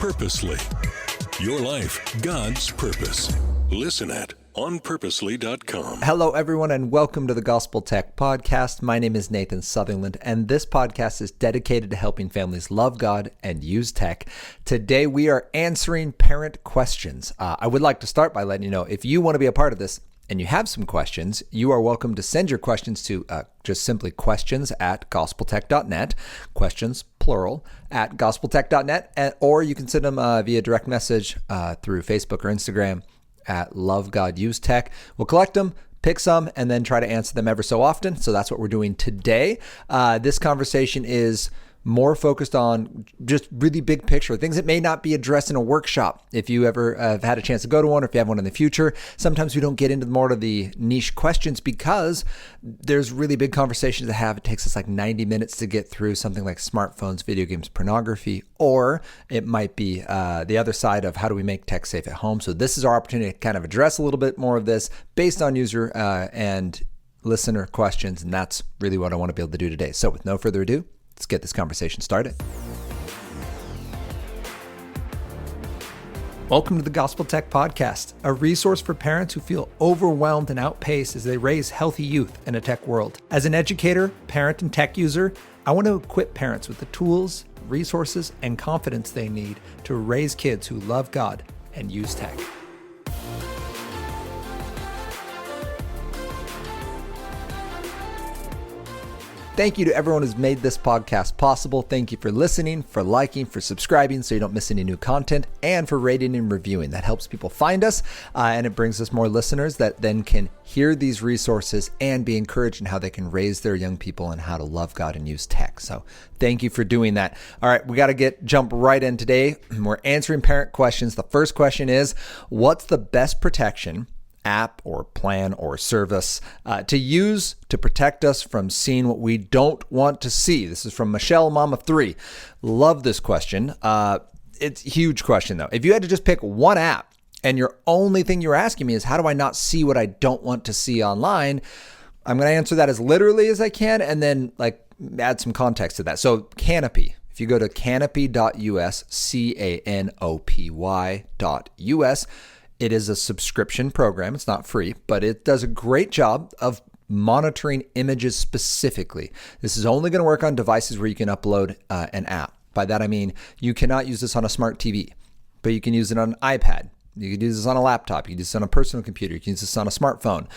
Purposely. Your life, God's purpose. Listen at onpurposely.com. Hello, everyone, and welcome to the Gospel Tech Podcast. My name is Nathan Sutherland, and this podcast is dedicated to helping families love God and use tech. Today, we are answering parent questions. I would like to start by letting you know, if you want to be a part of this and you have some questions, you are welcome to send your questions to just simply questions@gospeltech.net, questions, plural, at gospeltech.net, or you can send them via direct message through Facebook or Instagram at Love God Use Tech. We'll collect them, pick some, and then try to answer them ever so often. So that's what we're doing today. This conversation is more focused on just really big picture, things that may not be addressed in a workshop. If you ever have had a chance to go to one, or if you have one in the future, sometimes we don't get into more of the niche questions because there's really big conversations to have. It takes us like 90 minutes to get through something like smartphones, video games, pornography, or it might be the other side of how do we make tech safe at home. So this is our opportunity to kind of address a little bit more of this based on user and listener questions. And that's really what I want to be able to do today. So with no further ado, let's get this conversation started. Welcome to the Gospel Tech Podcast, a resource for parents who feel overwhelmed and outpaced as they raise healthy youth in a tech world. As an educator, parent, and tech user, I want to equip parents with the tools, resources, and confidence they need to raise kids who love God and use tech. Thank you to everyone who's made this podcast possible. Thank you for listening, for liking, for subscribing so you don't miss any new content, and for rating and reviewing. That helps people find us, and it brings us more listeners that then can hear these resources and be encouraged in how they can raise their young people and how to love God and use tech. So thank you for doing that. All right, we got to jump right in today. We're answering parent questions. The first question is, what's the best protection app or plan or service to use to protect us from seeing what we don't want to see? This is from Michelle, mom of three. Love this question. It's a huge question though. If you had to just pick one app and your only thing you're asking me is how do I not see what I don't want to see online, I'm going to answer that as literally as I can and then add some context to that. So Canopy. If you go to canopy.us, canopy.us, it is a subscription program. It's not free, but it does a great job of monitoring images specifically. This is only going to work on devices where you can upload an app. By that, I mean, you cannot use this on a smart TV, but you can use it on an iPad. You can use this on a laptop. You can use this on a personal computer. You can use this on a smartphone.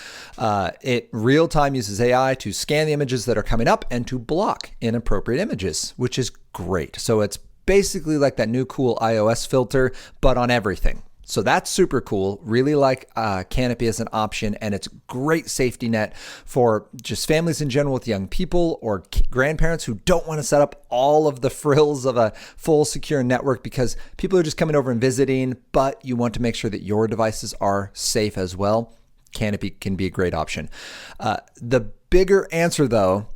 It real time uses AI to scan the images that are coming up and to block inappropriate images, which is great. So it's basically like that new cool iOS filter, but on everything. So that's super cool. Really like Canopy as an option, and it's a great safety net for just families in general with young people or grandparents who don't want to set up all of the frills of a full secure network because people are just coming over and visiting, but you want to make sure that your devices are safe as well. Canopy can be a great option. The bigger answer though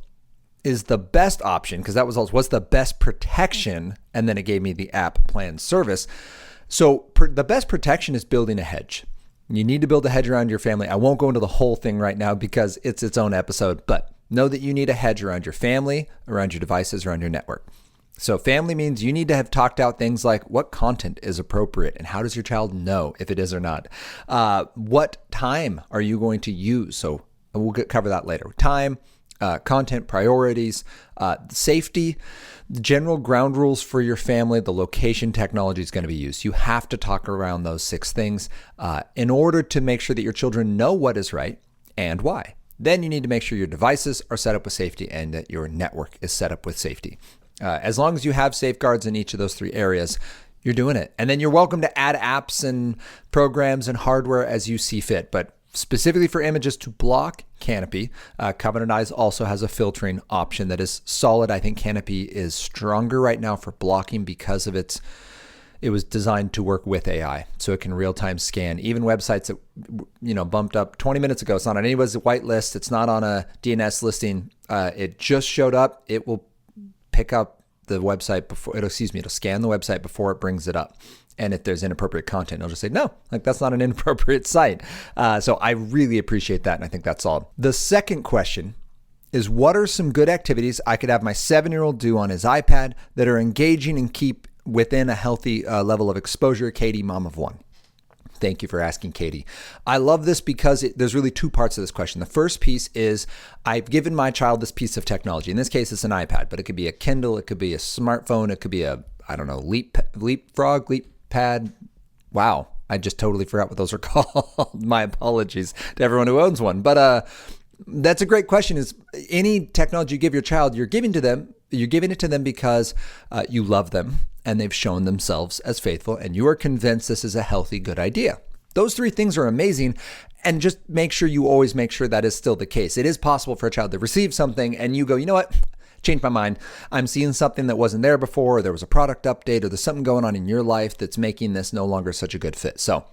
is the best option, because that was also what's the best protection, and then it gave me the app plan service. So the best protection is building a hedge. You need to build a hedge around your family. I won't go into the whole thing right now because it's its own episode, but know that you need a hedge around your family, around your devices, around your network. So family means you need to have talked out things like what content is appropriate and how does your child know if it is or not? What time are you going to use? So we'll cover that later. Time, content priorities, safety, general ground rules for your family, the location technology is going to be used. You have to talk around those 6 things in order to make sure that your children know what is right and why. Then you need to make sure your devices are set up with safety and that your network is set up with safety. As long as you have safeguards in each of those 3 areas, you're doing it. And then you're welcome to add apps and programs and hardware as you see fit. But specifically for images to block, Canopy. Covenant Eyes also has a filtering option that is solid. I think Canopy is stronger right now for blocking because of it was designed to work with AI. So it can real-time scan even websites that, bumped up 20 minutes ago. It's not on anybody's whitelist. It's not on a DNS listing. It just showed up. It will pick up the website before, it'll scan the website before it brings it up. And if there's inappropriate content, it'll just say, no, that's not an inappropriate site. So I really appreciate that. And I think that's all. The second question is, what are some good activities I could have my 7-year-old do on his iPad that are engaging and keep within a healthy level of exposure? Katie, mom of one. Thank you for asking, Katie. I love this because there's really two parts of this question. The first piece is I've given my child this piece of technology. In this case, it's an iPad, but it could be a Kindle, it could be a smartphone, it could be a, Leapfrog, LeapPad. Wow, I just totally forgot what those are called. My apologies to everyone who owns one. But that's a great question. Is any technology you give your child, you're giving it to them because you love them and they've shown themselves as faithful and you are convinced this is a healthy, good idea. Those three things are amazing. And just make sure you always make sure that is still the case. It is possible for a child to receive something and you go, you know what? Changed my mind. I'm seeing something that wasn't there before, or there was a product update, or there's something going on in your life that's making this no longer such a good fit. So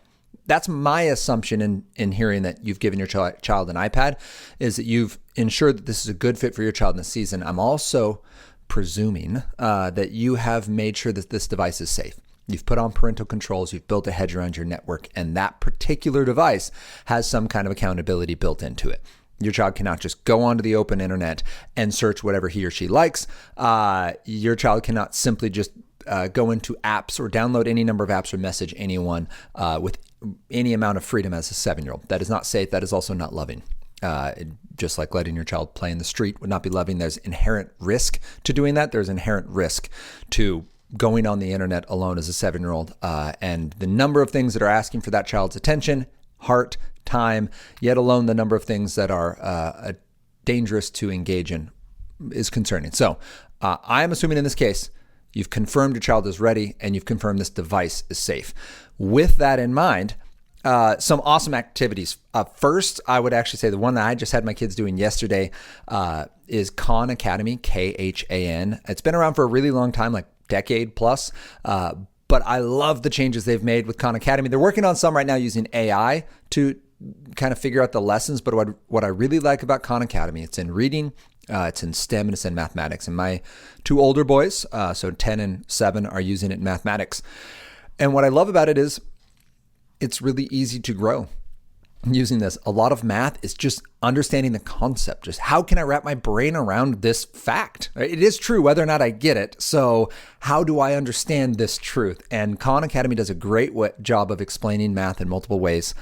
that's my assumption in hearing that you've given your child an iPad, is that you've ensured that this is a good fit for your child in this season. I'm also presuming that you have made sure that this device is safe. You've put on parental controls, you've built a hedge around your network, and that particular device has some kind of accountability built into it. Your child cannot just go onto the open internet and search whatever he or she likes. Your child cannot simply just go into apps or download any number of apps or message anyone with any amount of freedom as a 7-year-old. That is not safe. That is also not loving. Just like letting your child play in the street would not be loving. There's inherent risk to doing that. There's inherent risk to going on the internet alone as a 7-year-old. And the number of things that are asking for that child's attention, heart, time, yet alone the number of things that are dangerous to engage in is concerning. So I'm assuming in this case, you've confirmed your child is ready and you've confirmed this device is safe. With that in mind, some awesome activities. First, I would actually say the one that I just had my kids doing yesterday is Khan Academy, KHAN. It's been around for a really long time, like decade plus. But I love the changes they've made with Khan Academy. They're working on some right now using AI to kind of figure out the lessons. But what I really like about Khan Academy, it's in reading, it's in STEM, and it's in mathematics. And my two older boys, so 10 and 7, are using it in mathematics. And what I love about it is it's really easy to grow using this. A lot of math is just understanding the concept. Just how can I wrap my brain around this fact? It is true whether or not I get it. So how do I understand this truth? And Khan Academy does a great job of explaining math in multiple ways.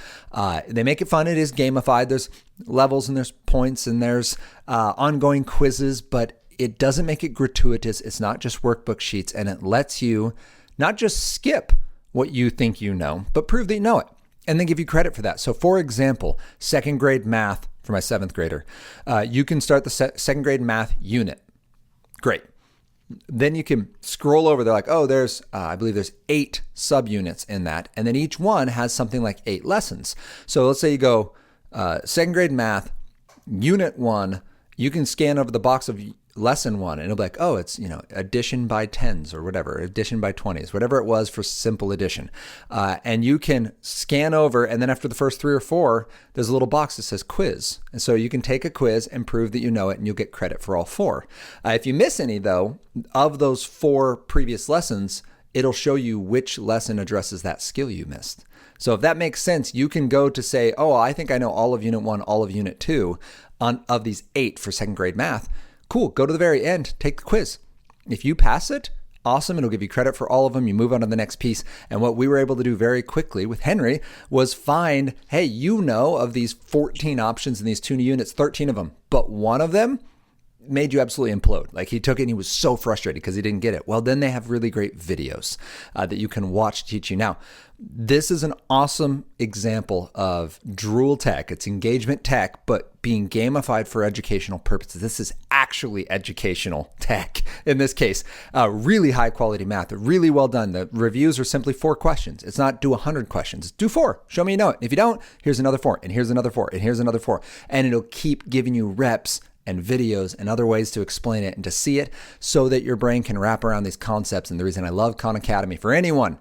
They make it fun. It is gamified. There's levels and there's points and there's ongoing quizzes, but it doesn't make it gratuitous. It's not just workbook sheets, and it lets you not just skip what you think you know, but prove that you know it, and then give you credit for that. So for example, second grade math for my 7th grader, you can start the second grade math unit. Great. Then you can scroll over. They're like, oh, I believe there's 8 subunits in that. And then each one has something like 8 lessons. So let's say you go second grade math, unit 1, you can scan over the box of lesson 1 and it'll be like, oh, it's, addition by 10s or whatever, addition by 20s, whatever it was for simple addition. And you can scan over, and then after the first 3 or 4, there's a little box that says quiz. And so you can take a quiz and prove that you know it, and you'll get credit for all 4. If you miss any, though, of those 4 previous lessons, it'll show you which lesson addresses that skill you missed. So if that makes sense, you can go to say, oh, I think I know all of unit 1, all of unit 2 of these 8 for second grade math. Cool. Go to the very end, take the quiz. If you pass it, awesome. It'll give you credit for all of them. You move on to the next piece. And what we were able to do very quickly with Henry was find, hey, of these 14 options in these 2 units, 13 of them, but one of them made you absolutely implode. Like he took it and he was so frustrated because he didn't get it. Well, then they have really great videos that you can watch to teach you. Now, this is an awesome example of Drool tech. It's engagement tech, but being gamified for educational purposes. This is actually educational tech in this case. Really high quality math, really well done. The reviews are simply 4 questions. It's not do 100 questions. Do 4. Show me you know it. If you don't, here's another 4, and here's another 4, and here's another 4. And it'll keep giving you reps and videos and other ways to explain it and to see it so that your brain can wrap around these concepts. And the reason I love Khan Academy for anyone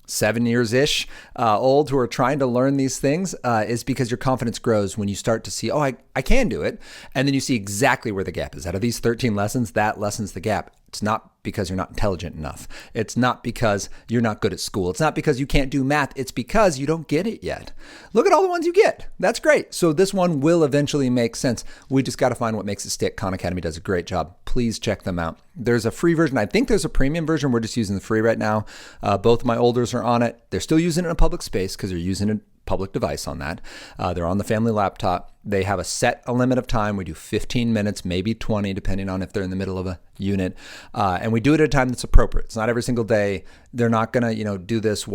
7 years-ish old who are trying to learn these things is because your confidence grows when you start to see, oh, I I can do it. And then you see exactly where the gap is. Out of these 13 lessons, that lessens the gap. It's not because you're not intelligent enough. It's not because you're not good at school. It's not because you can't do math. It's because you don't get it yet. Look at all the ones you get. That's great. So this one will eventually make sense. We just got to find what makes it stick. Khan Academy does a great job. Please check them out. There's a free version. I think there's a premium version. We're just using the free right now. Both of my olders are on it. They're still using it in a public space because they're using a public device on that. They're on the family laptop. They have a limit of time. We do 15 minutes, maybe 20, depending on if they're in the middle of a unit. And we do it at a time that's appropriate. It's not every single day. They're not going to, do this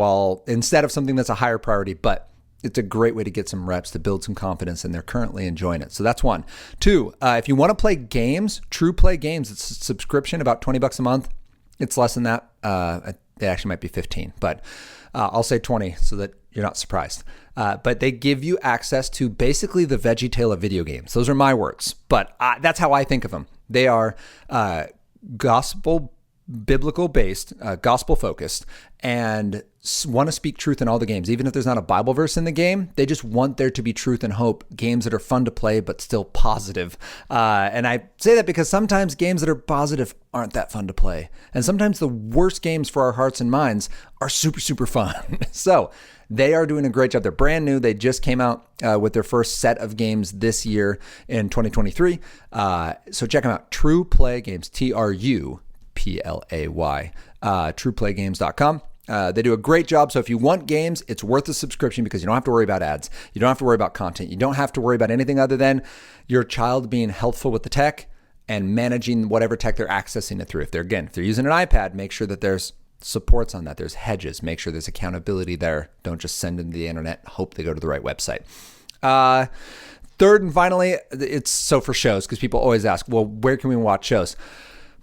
instead of something that's a higher priority, but it's a great way to get some reps, to build some confidence, and they're currently enjoying it. So that's one. Two, if you want to play games, True Play Games, it's a subscription, about $20 a month. It's less than that. It actually might be 15, but I'll say 20 so that you're not surprised. But they give you access to basically the VeggieTale of video games. Those are my words, but that's how I think of them. They are biblical based, gospel focused, and want to speak truth in all the games. Even if there's not a Bible verse in the game, they just want there to be truth and hope, games that are fun to play but still positive. And I say that because sometimes games that are positive aren't that fun to play. And sometimes the worst games for our hearts and minds are super, super fun. So they are doing a great job. They're brand new. They just came out with their first set of games this year in 2023. So check them out. True Play Games, TRUPLAY, trueplaygames.com. They do a great job. So if you want games, it's worth a subscription because you don't have to worry about ads. You don't have to worry about content. You don't have to worry about anything other than your child being helpful with the tech and managing whatever tech they're accessing it through. If they're using an iPad, make sure that there's supports on that. There's hedges. Make sure there's accountability there. Don't just send them to the internet. Hope they go to the right website. Third and finally, it's so for shows, because people always ask, well, where can we watch shows?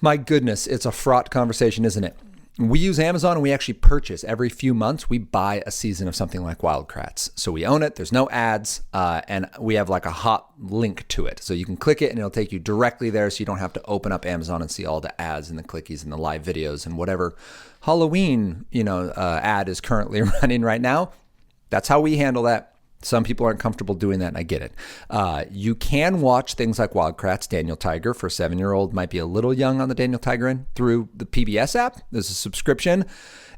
My goodness, it's a fraught conversation, isn't it? We use Amazon and we actually purchase every few months. We buy a season of something like Wild Kratts. So we own it. There's no ads. And we have like a hot link to it. So you can click it and it'll take you directly there. So you don't have to open up Amazon and see all the ads and the clickies and the live videos and whatever Halloween, ad is currently running right now. That's how we handle that. Some people aren't comfortable doing that, and I get it. You can watch things like Wild Kratts, Daniel Tiger for a 7-year-old, might be a little young on the Daniel Tiger end, through the PBS app. There's a subscription.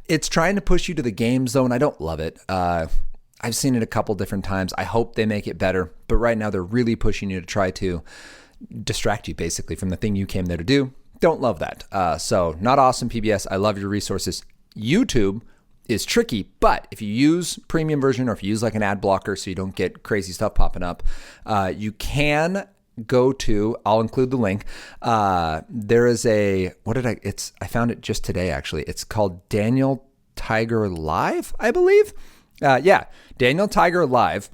It's trying to push you to the game zone. I don't love it. I've seen it a couple different times. I hope they make it better, but right now they're really pushing you to try to distract you basically from the thing you came there to do. Don't love that. So not awesome, PBS. I love your resources. YouTube is tricky, but if you use premium version or if you use like an ad blocker so you don't get crazy stuff popping up, you can go to, I'll include the link. There is I found it just today actually. It's called Daniel Tiger Live, I believe. Daniel Tiger Live.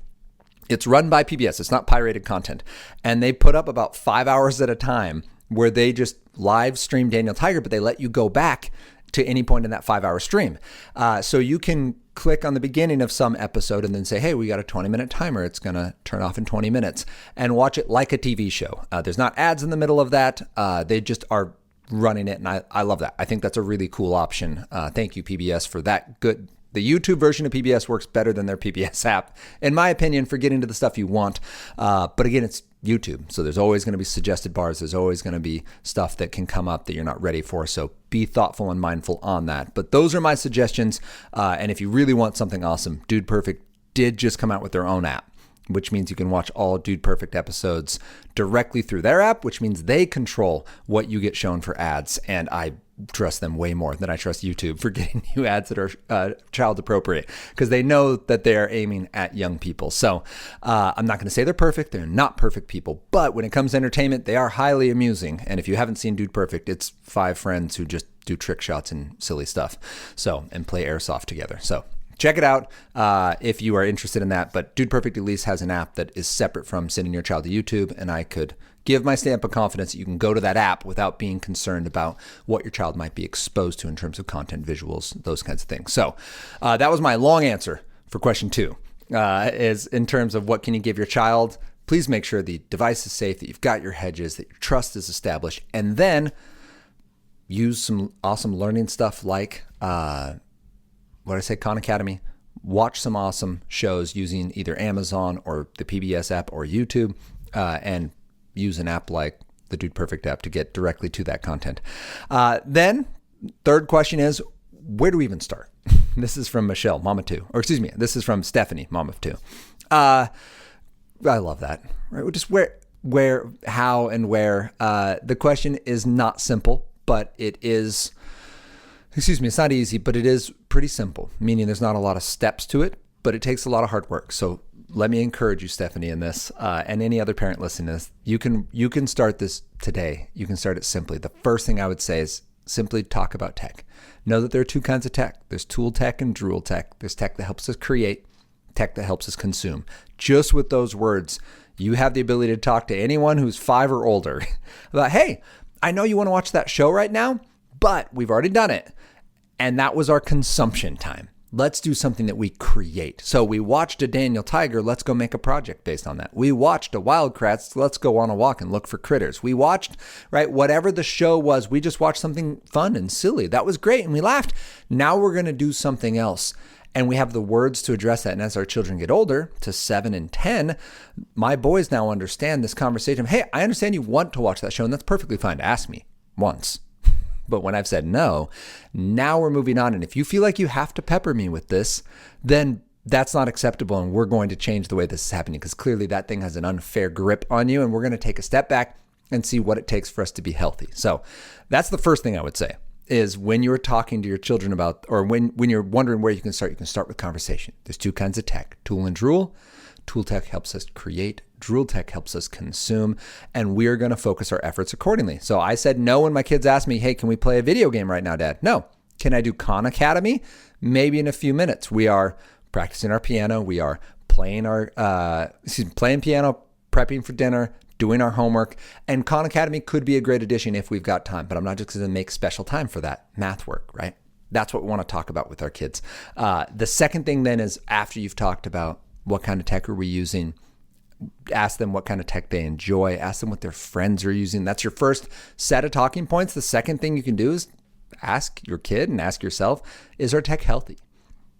It's run by PBS. It's not pirated content. And they put up about 5 hours at a time where they just live stream Daniel Tiger, but they let you go back to any point in that 5-hour stream. So you can click on the beginning of some episode and then say, hey, we got a 20-minute timer. It's going to turn off in 20 minutes and watch it like a TV show. There's not ads in the middle of that. They just are running it. And I love that. I think that's a really cool option. Thank you, PBS, for that good. The YouTube version of PBS works better than their PBS app, in my opinion, for getting to the stuff you want. But again, it's YouTube. So there's always going to be suggested bars. There's always going to be stuff that can come up that you're not ready for. So be thoughtful and mindful on that. But those are my suggestions. And if you really want something awesome, Dude Perfect did just come out with their own app, which means you can watch all Dude Perfect episodes directly through their app, which means they control what you get shown for ads. And I trust them way more than I trust YouTube for getting you ads that are child appropriate, because they know that they are aiming at young people. So I'm not going to say they're perfect. They're not perfect people, but when it comes to entertainment, they are highly amusing. And if you haven't seen Dude Perfect, it's 5 friends who just do trick shots and silly stuff. And play airsoft together. So check it out if you are interested in that. But Dude Perfect at least has an app that is separate from sending your child to YouTube, and I could give my stamp of confidence that you can go to that app without being concerned about what your child might be exposed to in terms of content, visuals, those kinds of things. So that was my long answer for question 2, is in terms of what can you give your child. Please make sure the device is safe, that you've got your hedges, that your trust is established, and then use some awesome learning stuff like, Khan Academy. Watch some awesome shows using either Amazon or the PBS app or YouTube. and use an app like the Dude Perfect app to get directly to that content. Then third question is, where do we even start? This is from Michelle, mom of two, or excuse me, this is from Stephanie, mom of two. I love that. Right? Just where, how, and where. The question is not simple, but it is, it's not easy, but it is pretty simple, meaning there's not a lot of steps to it, but it takes a lot of hard work. So let me encourage you, Stephanie, in this, and any other parent listening to this. You can start this today. You can start it simply. The first thing I would say is simply talk about tech. Know that there are two kinds of tech. There's tool tech and drool tech. There's tech that helps us create, tech that helps us consume. Just with those words, you have the ability to talk to anyone who's 5 or older about, hey, I know you want to watch that show right now, but we've already done it. And that was our consumption time. Let's do something that we create. So we watched a Daniel Tiger. Let's go make a project based on that. We watched a Wildcrats. Let's go on a walk and look for critters. We watched, right, whatever the show was, we just watched something fun and silly. That was great. And we laughed. Now we're going to do something else. And we have the words to address that. And as our children get older, to 7 and 10, my boys now understand this conversation. Hey, I understand you want to watch that show, and that's perfectly fine to ask me once. But when I've said no, now we're moving on. And if you feel like you have to pepper me with this, then that's not acceptable. And we're going to change the way this is happening, because clearly that thing has an unfair grip on you. And we're going to take a step back and see what it takes for us to be healthy. So that's the first thing I would say is when you're talking to your children about, or when you're wondering where you can start with conversation. There's two kinds of tech, tool and drool. Tool tech helps us create. Drool tech helps us consume, and we are going to focus our efforts accordingly. So I said no when my kids asked me, hey, can we play a video game right now, Dad? No. Can I do Khan Academy? Maybe in a few minutes. We are practicing our piano. We are playing playing piano, prepping for dinner, doing our homework. And Khan Academy could be a great addition if we've got time, but I'm not just going to make special time for that math work, right? That's what we want to talk about with our kids. The second thing then is, after you've talked about what kind of tech are we using, ask them what kind of tech they enjoy. Ask them what their friends are using. That's your first set of talking points. The second thing you can do is ask your kid and ask yourself, is our tech healthy?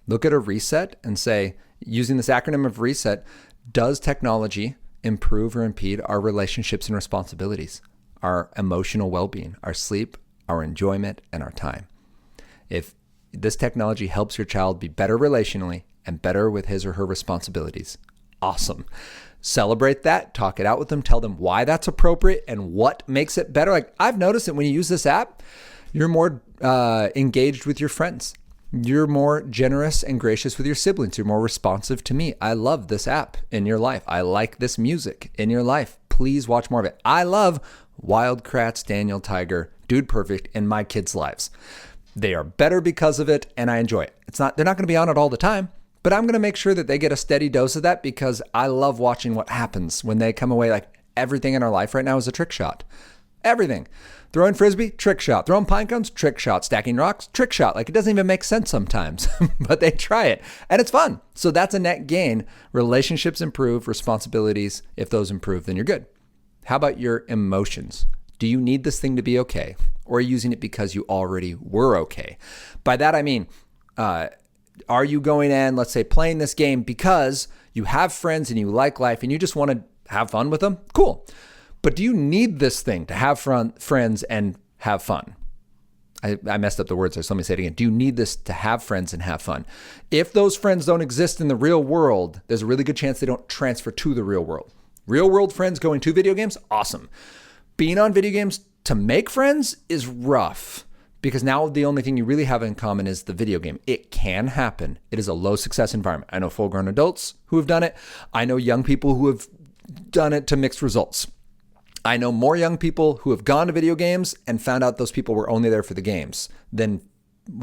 Look at a reset and say, using this acronym of reset, does technology improve or impede our relationships and responsibilities, our emotional well-being, our sleep, our enjoyment, and our time? If this technology helps your child be better relationally and better with his or her responsibilities, awesome. Celebrate that, talk it out with them, tell them why that's appropriate and what makes it better. Like, I've noticed that when you use this app, you're more engaged with your friends. You're more generous and gracious with your siblings. You're more responsive to me. I love this app in your life. I like this music in your life. Please watch more of it. I love Wildcrats, Daniel Tiger, Dude Perfect in my kids' lives. They are better because of it, and I enjoy it. They're not going to be on it all the time, but I'm going to make sure that they get a steady dose of that, because I love watching what happens when they come away. Like, everything in our life right now is a trick shot. Everything. Throwing frisbee, trick shot. Throwing pine cones, trick shot. Stacking rocks, trick shot. Like, it doesn't even make sense sometimes, but they try it and it's fun. So that's a net gain. Relationships improve, responsibilities, if those improve, then you're good. How about your emotions? Do you need this thing to be okay? Or are you using it because you already were okay? By that, I mean, are you going in, let's say, playing this game because you have friends and you like life and you just want to have fun with them? Cool. But do you need this thing to have friends and have fun? I messed up the words there, so let me say it again. Do you need this to have friends and have fun? If those friends don't exist in the real world, there's a really good chance they don't transfer to the real world. Real world friends going to video games, awesome. Being on video games to make friends is rough, because now the only thing you really have in common is the video game. It can happen. It is a low success environment. I know full-grown adults who have done it. I know young people who have done it to mixed results. I know more young people who have gone to video games and found out those people were only there for the games than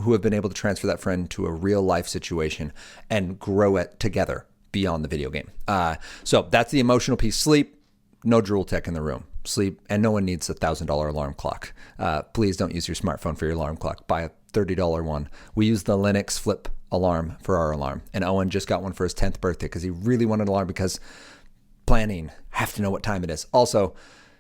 who have been able to transfer that friend to a real life situation and grow it together beyond the video game. So that's the emotional piece. Sleep, no drool tech in the room. Sleep, and no one needs a $1,000 alarm clock. Please don't use your smartphone for your alarm clock. Buy a $30 one. We use the Linux Flip alarm for our alarm, and Owen just got one for his 10th birthday because he really wanted an alarm, because planning, have to know what time it is. Also,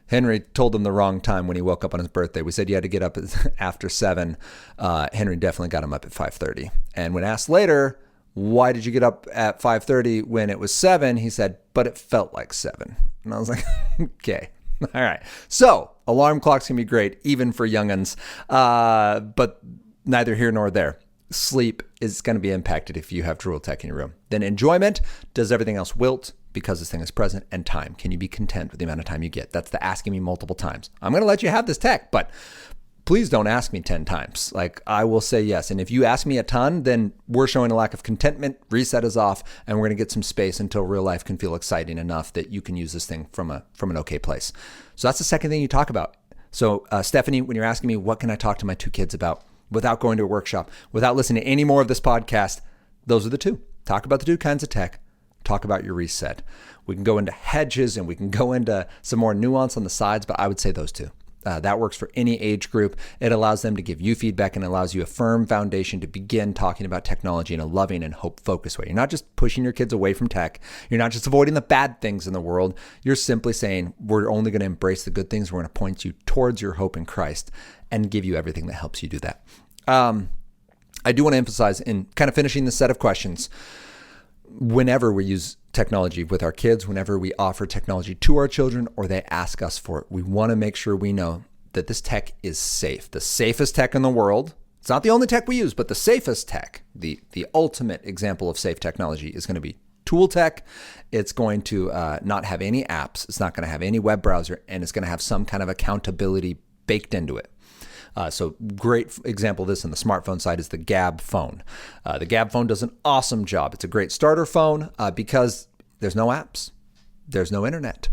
Henry told him the wrong time when he woke up on his birthday. We said you had to get up after 7. Henry definitely got him up at 5:30. And when asked later, why did you get up at 5:30 when it was 7? He said, but it felt like 7. And I was like, okay. All right. So alarm clocks can be great, even for young'uns, but neither here nor there. Sleep is going to be impacted if you have drool tech in your room. Then enjoyment, does everything else wilt because this thing is present? And time, can you be content with the amount of time you get? That's the asking me multiple times. I'm going to let you have this tech, but please don't ask me 10 times. Like, I will say yes. And if you ask me a ton, then we're showing a lack of contentment. Reset is off, and we're going to get some space until real life can feel exciting enough that you can use this thing from an okay place. So that's the second thing you talk about. So Stephanie, when you're asking me, what can I talk to my two kids about without going to a workshop, without listening to any more of this podcast, those are the two. Talk about the two kinds of tech. Talk about your reset. We can go into hedges and we can go into some more nuance on the sides, but I would say those two. That works for any age group. It allows them to give you feedback and allows you a firm foundation to begin talking about technology in a loving and hope-focused way. You're not just pushing your kids away from tech. You're not just avoiding the bad things in the world. You're simply saying, we're only going to embrace the good things. We're going to point you towards your hope in Christ and give you everything that helps you do that. I do want to emphasize, in kind of finishing the set of questions, whenever we use technology with our kids, whenever we offer technology to our children or they ask us for it, we want to make sure we know that this tech is safe. The safest tech in the world. It's not the only tech we use, but the safest tech, the ultimate example of safe technology is going to be tool tech. It's going to not have any apps. It's not going to have any web browser, and it's going to have some kind of accountability baked into it. So great example of this on the smartphone side is the Gabb phone. The Gabb phone does an awesome job. It's a great starter phone because there's no apps. There's no internet.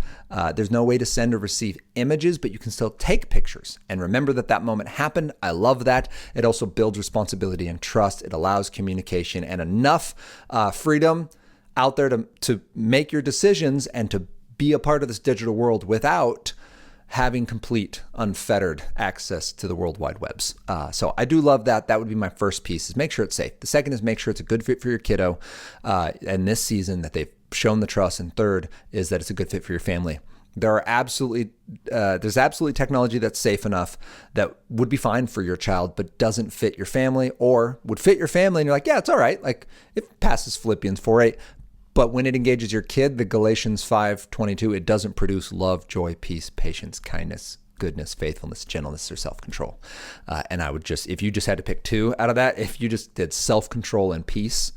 There's no way to send or receive images, but you can still take pictures and remember that moment happened. I love that. It also builds responsibility and trust. It allows communication and enough freedom out there to make your decisions and to be a part of this digital world without having complete unfettered access to the World Wide Webs. So I do love that. That would be my first piece, is make sure it's safe. The second is make sure it's a good fit for your kiddo and this season that they've shown the trust. And third is that it's a good fit for your family. There's absolutely technology that's safe enough that would be fine for your child, but doesn't fit your family, or would fit your family and you're like, yeah, it's all right. Like, it passes Philippians 4:8. But when it engages your kid, the Galatians 5:22, it doesn't produce love, joy, peace, patience, kindness, goodness, faithfulness, gentleness, or self-control. And I would just, if you just had to pick two out of that, if you just did self-control and peace,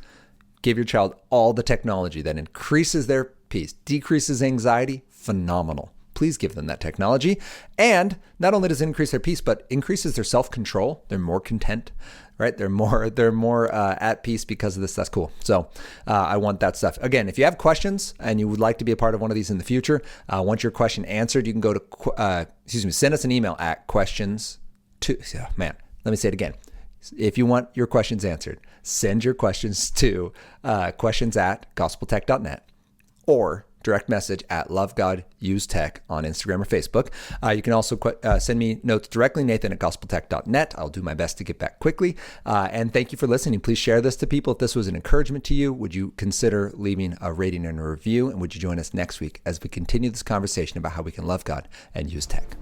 give your child all the technology that increases their peace, decreases anxiety, phenomenal. Please give them that technology. And not only does it increase their peace, but increases their self-control. They're more content, right? They're more at peace because of this. That's cool. So I want that stuff. Again, if you have questions and you would like to be a part of one of these in the future, want your question answered, you can go to, send us an email at questions to, let me say it again. If you want your questions answered, send your questions to questions@gospeltech.net or direct message at LoveGodUseTech on Instagram or Facebook. You can also send me notes directly, Nathan@gospeltech.net. I'll do my best to get back quickly. And thank you for listening. Please share this to people. If this was an encouragement to you, would you consider leaving a rating and a review? And would you join us next week as we continue this conversation about how we can love God and use tech?